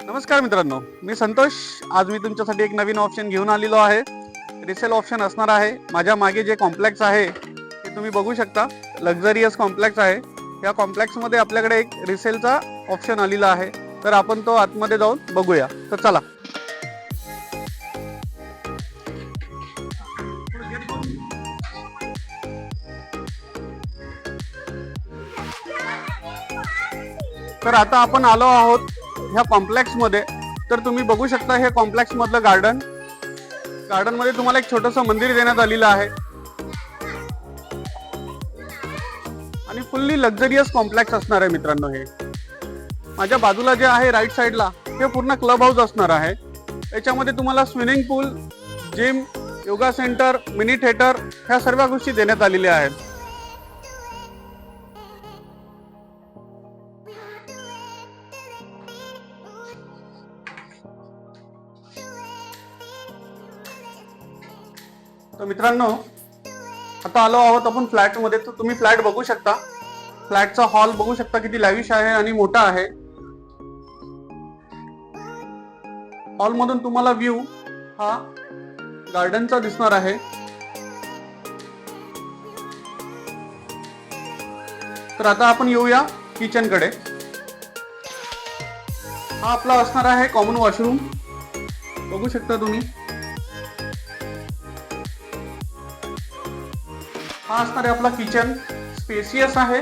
नमस्कार मित्रांनो, मी संतोष. आज मी तुमच्यासाठी एक नवीन ऑप्शन घेऊन आलेलो आहे. रिसेल ऑप्शन असणार आहे. माझ्या मागे जे कॉम्प्लेक्स आहे ते तुम्ही बघू शकता. लक्झरियस कॉम्प्लेक्स आहे. या कॉम्प्लेक्समध्ये आपल्याकडे एक रिसेलचा ऑप्शन आलेला आहे. तर आपण तो आतमध्ये जाऊन बघूया. तर चला. तर आता आपण आलो आहोत ह्या कॉम्प्लेक्स मध्ये. तर तुम्ही बघू शकता हे कॉम्प्लेक्स मधलं गार्डन मध्ये तुम्हाला एक छोटंसं मंदिर देण्यात आलेलं आहे आणि फुल्ली लक्झरियस कॉम्प्लेक्स असणार आहे मित्रांनो. हे माझ्या बाजूला जे आहे राईट साईडला हे पूर्ण क्लब हाऊस असणार आहे. याच्यामध्ये तुम्हाला swimming pool, gym, yoga centre, mini theatre ह्या सर्व गोष्टी देण्यात आलेल्या आहेत. तर मित्रांनो, आता आलो आहोत आपण फ्लॅट मध्ये. तर तुम्ही फ्लॅट बघू शकता. फ्लॅटचा हॉल बघू शकता किती लॅविश आहे आणि मोठा आहे. हॉल मधून तुम्हाला व्ह्यू हा गार्डनचा दिसणार आहे. तर आता आपण येऊया किचन कडे. हा आपला असणार आहे कॉमन वॉशरूम. बघू शकता तुम्ही. हा असणार आहे आपला किचन. स्पेसियस आहे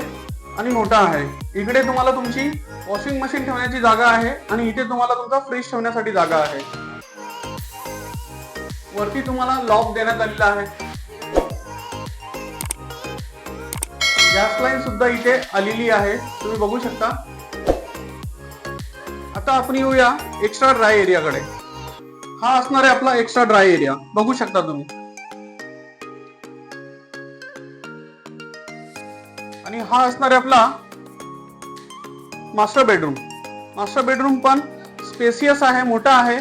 आणि मोठा आहे. इकडे तुम्हाला तुमची वॉशिंग मशीन ठेवण्याची जागा आहे आणि इथे तुम्हाला तुमचा फ्रीज ठेवण्यासाठी जागा आहे. वरती तुम्हाला लॉक देण्यात आलेला आहे. गॅस लाईन सुद्धा इथे आलेली आहे, तुम्ही बघू शकता. आता आपण येऊया एक्स्ट्रा ड्राय एरियाकडे. हा असणार आहे आपला एक्स्ट्रा ड्राय एरिया. बघू शकता तुम्ही. आणि हा असणार आहे आपला मास्टर बेडरूम. मास्टर बेडरूम पण स्पेसियस आहे, मोठा आहे.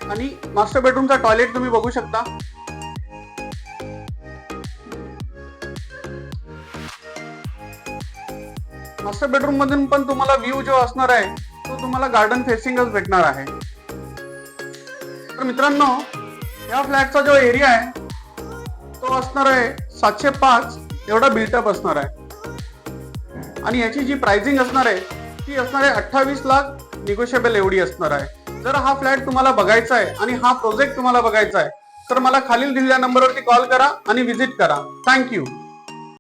आणि मास्टर बेडरूमचा टॉयलेट तुम्ही बघू शकता. मास्टर बेडरूम मधून पण तुम्हाला व्ह्यू जो असणार आहे तो तुम्हाला गार्डन फेसिंगच भेटणार आहे. तर मित्रांनो, या फ्लॅटचा जो एरिया आहे तो असणार आहे 705 एवढा बिल्टअप असणार आहे. आणि याची जी प्राइसिंग असणार आहे ती असणार आहे 28 लाख निगोशिएबल एवढी असणार आहे. जर हा फ्लॅट तुम्हाला बघायचा आहे आणि हा प्रोजेक्ट तुम्हाला बघायचा आहे तर मला खालील दिलेल्या नंबरवरती कॉल करा आणि व्हिजिट करा. थँक्यू.